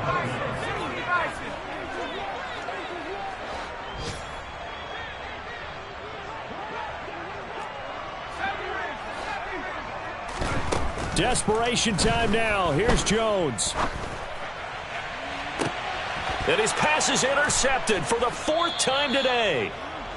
Desperation time now. Here's Jones. And his pass is intercepted for the 4th time today.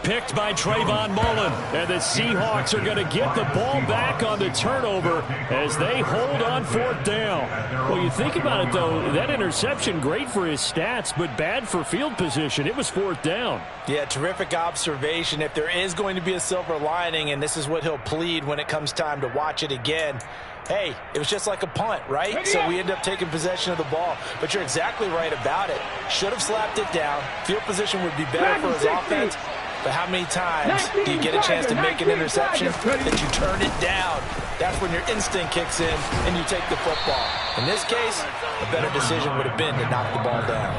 Picked by Trayvon Mullen. And the Seahawks are going to get the ball back on the turnover as they hold on 4th down. Well, you think about it, though, that interception, great for his stats, but bad for field position. It was 4th down. Yeah, terrific observation. If there is going to be a silver lining, and this is what he'll plead when it comes time to watch it again, hey, it was just like a punt, right? So we end up taking possession of the ball. But you're exactly right about it. Should have slapped it down. Field position would be better for his offense. But how many times do you get a chance to make an interception that you turn it down? That's when your instinct kicks in and you take the football. In this case, a better decision would have been to knock the ball down.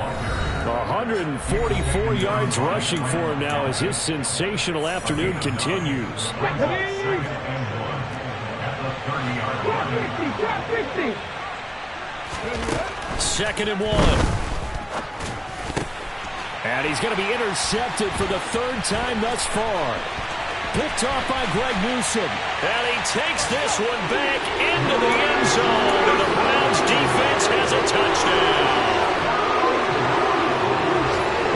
144 yards rushing for him now as his sensational afternoon continues. 2nd and 1. And he's going to be intercepted for the 3rd time thus far. Picked off by Greg Newsome. And he takes this one back into the end zone. And the Browns defense has a touchdown.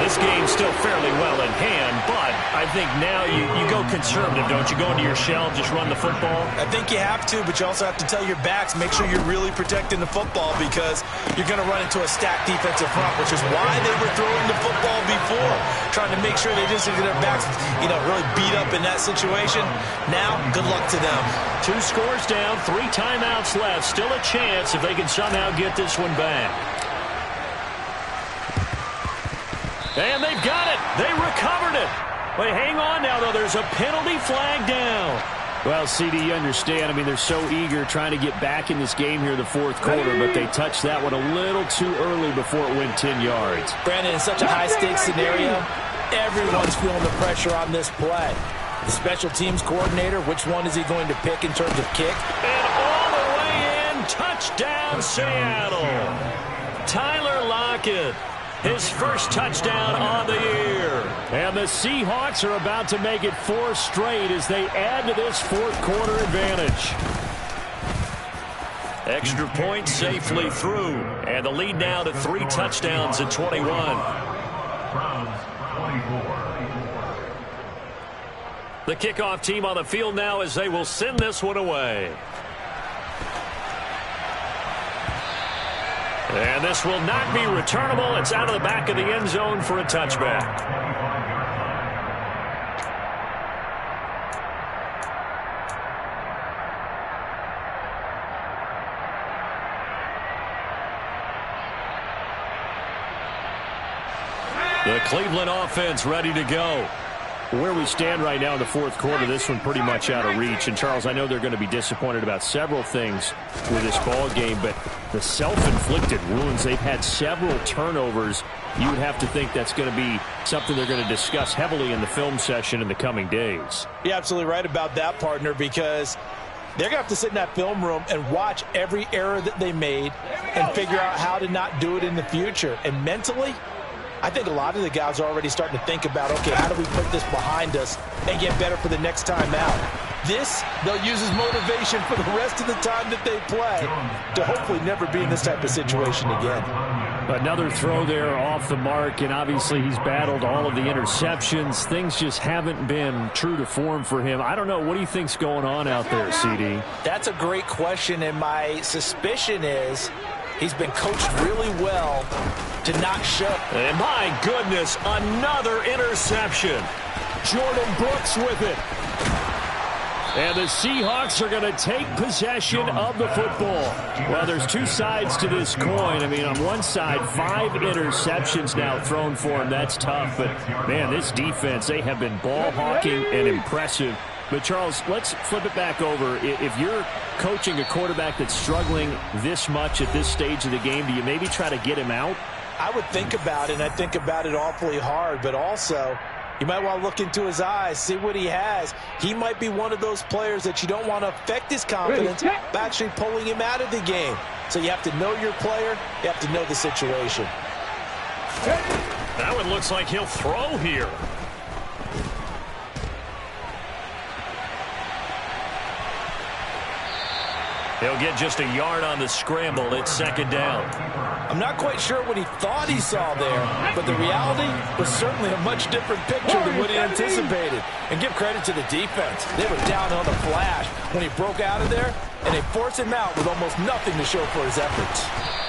This game's still fairly well in hand, but I think now you go conservative, don't you? Go into your shell, just run the football? I think you have to, but you also have to tell your backs, make sure you're really protecting the football because you're going to run into a stacked defensive front, which is why they were throwing the football before, trying to make sure they didn't get their backs, really beat up in that situation. Now, good luck to them. 2 scores down, 3 timeouts left. Still a chance if they can somehow get this one back. And they've got it. They recovered it. But hang on now, though. There's a penalty flag down. Well, CD, you understand. I mean, they're so eager trying to get back in this game here in the 4th quarter, but they touched that one a little too early before it went 10 yards. Brandon, in such a high-stakes scenario, everyone's feeling the pressure on this play. The special teams coordinator, which one is he going to pick in terms of kick? And all the way in, touchdown Seattle. Tyler Lockett. His first touchdown on the year. And the Seahawks are about to make it 4 straight as they add to this 4th quarter advantage. Extra point safely through. And the lead now to 3 touchdowns at 21. Browns 24. The kickoff team on the field now as they will send this one away. And this will not be returnable. It's out of the back of the end zone for a touchback. The Cleveland offense ready to go. Where we stand right now in the 4th quarter, this one pretty much out of reach. And, Charles, I know they're going to be disappointed about several things with this ball game, but the self-inflicted wounds, they've had several turnovers. You would have to think that's going to be something they're going to discuss heavily in the film session in the coming days. You're absolutely right about that, partner, because they're going to have to sit in that film room and watch every error that they made and figure out how to not do it in the future. And mentally, I think a lot of the guys are already starting to think about, okay, how do we put this behind us and get better for the next time out? This, they'll use as motivation for the rest of the time that they play to hopefully never be in this type of situation again. Another throw there off the mark, and obviously he's battled all of the interceptions. Things just haven't been true to form for him. I don't know. What do you think's going on out there, CD? That's a great question, and my suspicion is he's been coached really well to not show. And my goodness, another interception. Jordan Brooks with it. And the Seahawks are going to take possession of the football. Well, there's two sides to this coin. I mean, on one side, 5 interceptions now thrown for him. That's tough. But, man, this defense, they have been ball hawking and impressive. But, Charles, let's flip it back over. If you're coaching a quarterback that's struggling this much at this stage of the game, do you maybe try to get him out? I would think about it, and I think about it awfully hard. But also, you might want to look into his eyes, see what he has. He might be one of those players that you don't want to affect his confidence by actually pulling him out of the game. So you have to know your player. You have to know the situation. That one looks like he'll throw here. He'll get just a yard on the scramble. It's second down. I'm not quite sure what he thought he saw there, but the reality was certainly a much different picture than what he anticipated. And give credit to the defense. They were down on the flash when he broke out of there, and they forced him out with almost nothing to show for his efforts.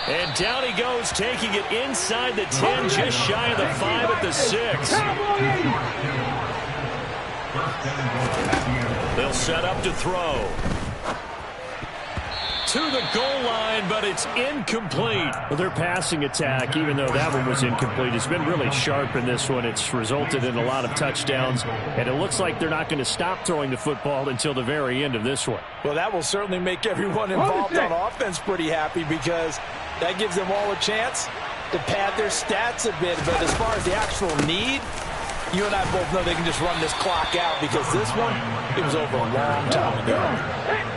And down he goes, taking it inside the 10, just shy of the 5 at the 6. They'll set up to throw. To the goal line, but it's incomplete. Well, their passing attack, even though that one was incomplete, has been really sharp in this one. It's resulted in a lot of touchdowns, and it looks like they're not going to stop throwing the football until the very end of this one. Well, that will certainly make everyone involved on offense pretty happy, because that gives them all a chance to pad their stats a bit. But as far as the actual need, you and I both know they can just run this clock out, because this one, it was over a long time ago.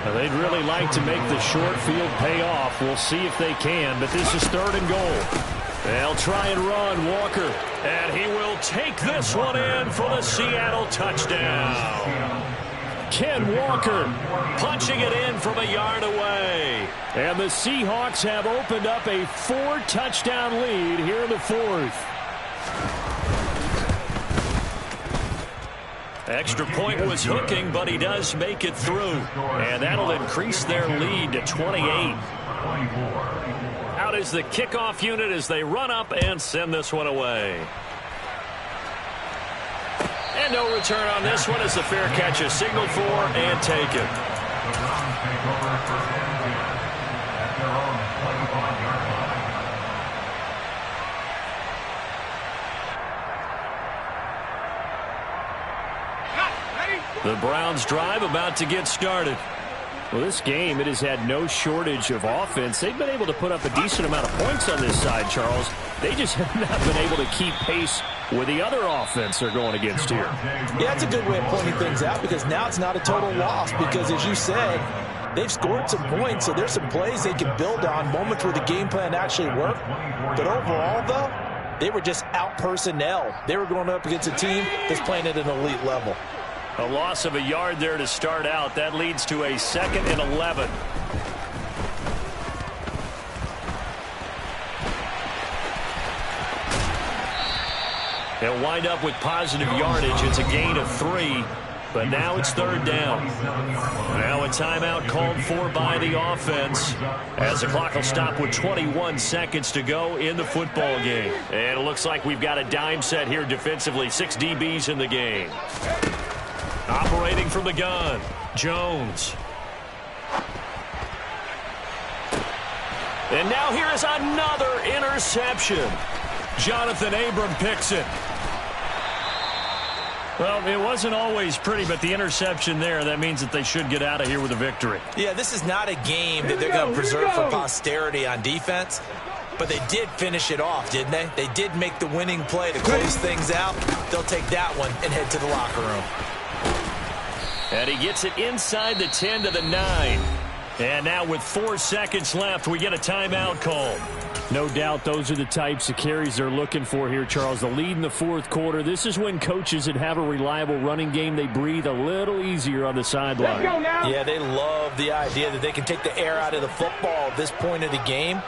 Well, they'd really like to make the short field pay off. We'll see if they can, but this is 3rd and goal. They'll try and run. Walker. And he will take this one in for the Seattle touchdown. Ken Walker punching it in from a yard away. And the Seahawks have opened up a 4-touchdown lead here in the 4th. Extra point was hooking, but he does make it through. And that'll increase their lead to 28. Out is the kickoff unit as they run up and send this one away. And no return on this one as the fair catch is signaled for and taken. The Browns drive about to get started. Well, this game, it has had no shortage of offense. They've been able to put up a decent amount of points on this side, Charles. They just have not been able to keep pace with the other offense they're going against here. Yeah, that's a good way of pointing things out, because now it's not a total loss, because as you said, they've scored some points, so there's some plays they can build on, moments where the game plan actually worked. But overall, though, they were just out-personnel. They were going up against a team that's playing at an elite level. A loss of a yard there to start out. That leads to a 2nd and 11. They'll wind up with positive yardage. It's a gain of 3, but now it's 3rd down. Now a timeout called for by the offense, as the clock will stop with 21 seconds to go in the football game. And it looks like we've got a dime set here defensively. 6 DBs in the game. Operating from the gun, Jones. And now here is another interception. Jonathan Abram picks it. Well, it wasn't always pretty, but the interception there, that means that they should get out of here with a victory. Yeah, this is not a game that they're going to preserve for posterity on defense, but they did finish it off, didn't they? They did make the winning play to close things out. They'll take that one and head to the locker room. And he gets it inside the 10 to the 9. And now with 4 seconds left, we get a timeout call. No doubt those are the types of carries they're looking for here, Charles. The lead in the fourth quarter. This is when coaches that have a reliable running game, they breathe a little easier on the sideline. Yeah, they love the idea that they can take the air out of the football at this point of the game.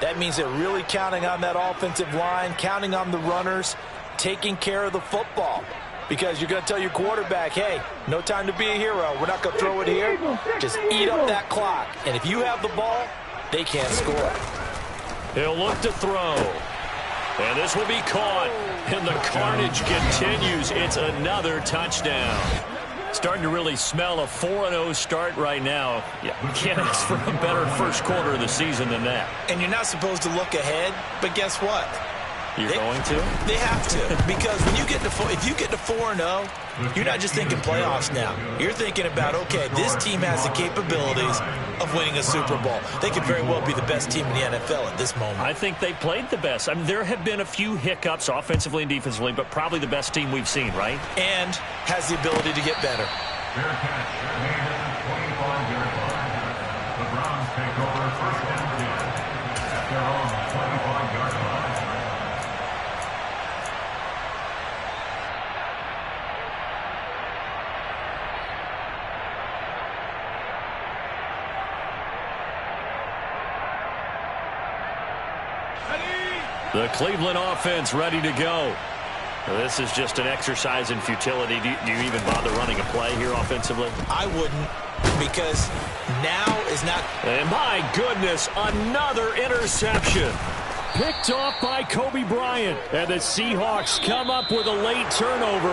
That means they're really counting on that offensive line, counting on the runners, taking care of the football. Because you're going to tell your quarterback, hey, no time to be a hero. We're not going to throw it here. Just eat up that clock. And if you have the ball, they can't score. He'll look to throw. And this will be caught. And the carnage continues. It's another touchdown. Starting to really smell a 4-0 start right now. Yeah, we can't ask for a better first quarter of the season than that. And you're not supposed to look ahead, but guess what? You're going to? They have to. Because when you get to if you get to 4-0, you're not just thinking playoffs now. You're thinking about, okay, this team has the capabilities of winning a Super Bowl. They could very well be the best team in the NFL at this moment. I think they played the best. I mean, there have been a few hiccups offensively and defensively, but probably the best team we've seen, right? And has the ability to get better. Fair catch. Made at the 25-yard line. The Browns take over first and 10 at their own 25-yard line. The Cleveland offense ready to go. This is just an exercise in futility. Do you even bother running a play here offensively? I wouldn't, because now is not. And my goodness, another interception. Picked off by Kobe Bryant. And the Seahawks come up with a late turnover.